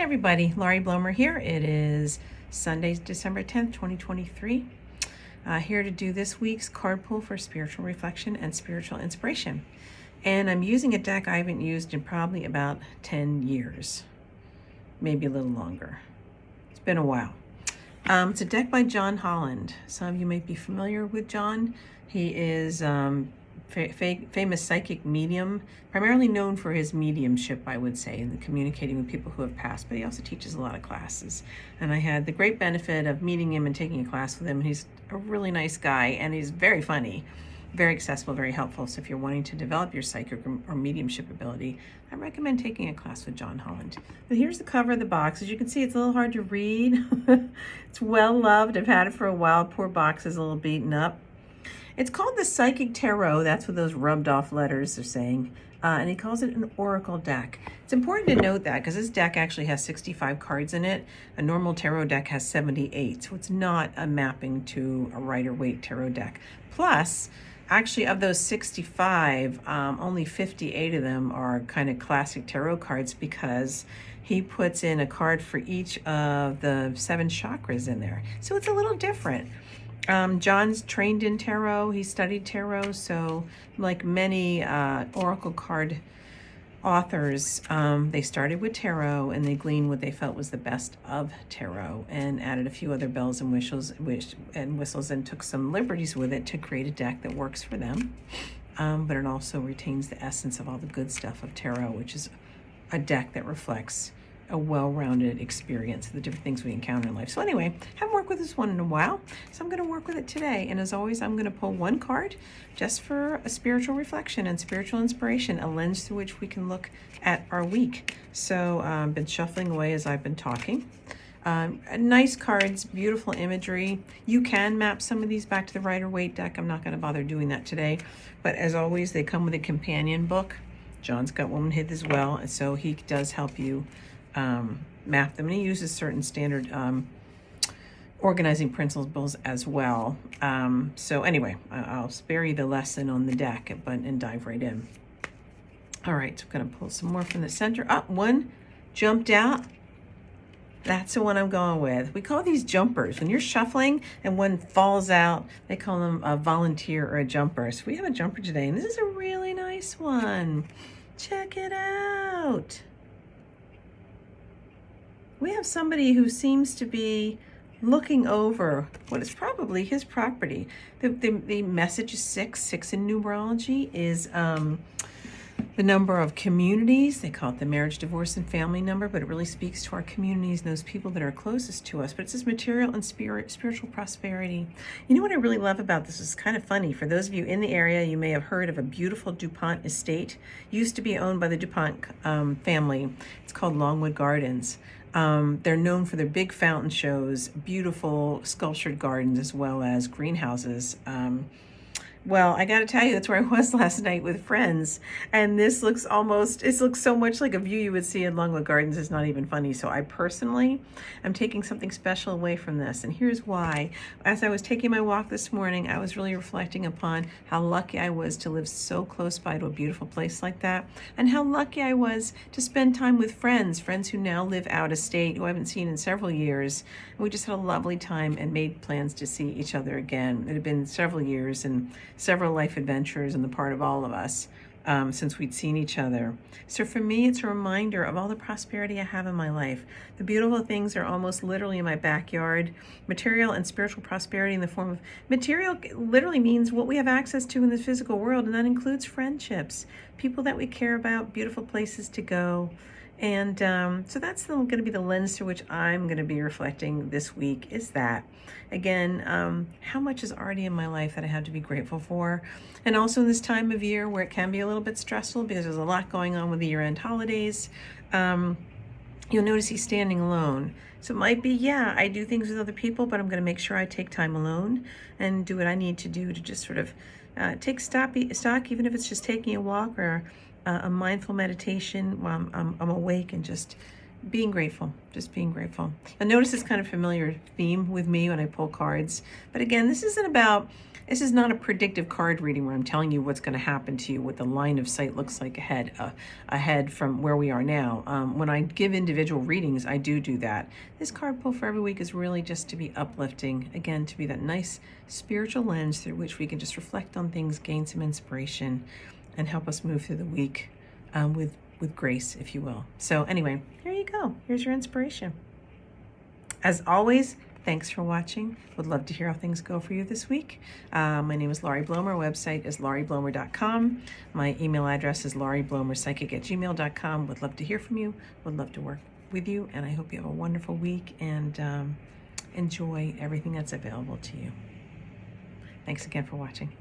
Hey everybody, Laurie Blomer here. It is Sunday, December 10th, 2023. Here to do this week's card pull for spiritual reflection and spiritual inspiration. And I'm using a deck I haven't used in probably about 10 years, maybe a little longer. It's been a while. It's a deck by John Holland. Some of you might be familiar with John. He is famous psychic medium, primarily known for his mediumship, I would say, and communicating with people who have passed, but he also teaches a lot of classes. And I had the great benefit of meeting him and taking a class with him. And he's a really nice guy, and he's very funny, very accessible, very helpful. So if you're wanting to develop your psychic or mediumship ability, I recommend taking a class with John Holland. But here's the cover of the box. As you can see, it's a little hard to read. It's well loved. I've had it for a while. Poor box is a little beaten up. It's called the Psychic Tarot. That's what those rubbed off letters are saying. And he calls it an oracle deck. It's important to note that because this deck actually has 65 cards in it. A normal tarot deck has 78. So it's not a mapping to a Rider-Waite tarot deck. Plus, actually of those 65, only 58 of them are kind of classic tarot cards because he puts in a card for each of the 7 chakras in there. So it's a little different. John's trained in tarot. He studied tarot. So like many oracle card authors, they started with tarot and they gleaned what they felt was the best of tarot and added a few other bells and whistles and took some liberties with it to create a deck that works for them. But it also retains the essence of all the good stuff of tarot, which is a deck that reflects a well-rounded experience of the different things we encounter in life. So anyway, haven't worked with this one in a while, so I'm going to work with it today. And as always, I'm going to pull one card just for a spiritual reflection and spiritual inspiration, a lens through which we can look at our week. So I've been shuffling away as I've been talking. Nice cards, beautiful imagery. You can map some of these back to the Rider-Waite deck. I'm not going to bother doing that today. But as always, they come with a companion book. John's got one with as well, and so he does help you map them, and he uses certain standard organizing principles as well. So anyway, I'll spare you the lesson on the deck and dive right in. All right, so I'm going to pull some more from the center. One jumped out. That's the one I'm going with. We call these jumpers. When you're shuffling and one falls out, they call them a volunteer or a jumper. So we have a jumper today, and this is a really nice one. Check it out. We have somebody who seems to be looking over what is probably his property. The message is 6. 6 in numerology is the number of communities. They call it the marriage, divorce, and family number, but it really speaks to our communities and those people that are closest to us. But it says material and spiritual prosperity. You know what I really love about this is kind of funny. For those of you in the area, you may have heard of a beautiful DuPont estate. Used to be owned by the DuPont family. It's called Longwood Gardens. They're known for their big fountain shows, beautiful sculptured gardens, as well as greenhouses. Well, I got to tell you, that's where I was last night with friends. And this looks it looks so much like a view you would see in Longwood Gardens. It's not even funny. So I personally am taking something special away from this. And here's why. As I was taking my walk this morning, I was really reflecting upon how lucky I was to live so close by to a beautiful place like that. And how lucky I was to spend time with friends who now live out of state, who I haven't seen in several years. And we just had a lovely time and made plans to see each other again. It had been several years and several life adventures on the part of all of us since we'd seen each other. So for me, it's a reminder of all the prosperity I have in my life. The beautiful things are almost literally in my backyard. Material and spiritual prosperity in the form of material literally means what we have access to in the physical world, and that includes friendships, people that we care about, beautiful places to go. And so that's going to be the lens through which I'm going to be reflecting this week, is that. Again, how much is already in my life that I have to be grateful for. And also in this time of year where it can be a little bit stressful because there's a lot going on with the year-end holidays, you'll notice he's standing alone. So it might be, yeah, I do things with other people, but I'm going to make sure I take time alone and do what I need to do to just sort of take stock, even if it's just taking a walk or a mindful meditation while I'm awake and just being grateful, just being grateful. And notice this kind of familiar theme with me when I pull cards. But again, this isn't about This is not a predictive card reading where I'm telling you what's going to happen to you, what the line of sight looks like ahead from where we are now. When I give individual readings, I do that. This card pull for every week is really just to be uplifting, again, to be that nice spiritual lens through which we can just reflect on things, gain some inspiration, and help us move through the week with grace, if you will. So anyway, there you go. Here's your inspiration. As always, thanks for watching. Would love to hear how things go for you this week. My name is Laurie Blomer. Website is laurieblomer.com. My email address is laurieblomerpsychic@gmail.com. Would love to hear from you. Would love to work with you. And I hope you have a wonderful week and enjoy everything that's available to you. Thanks again for watching.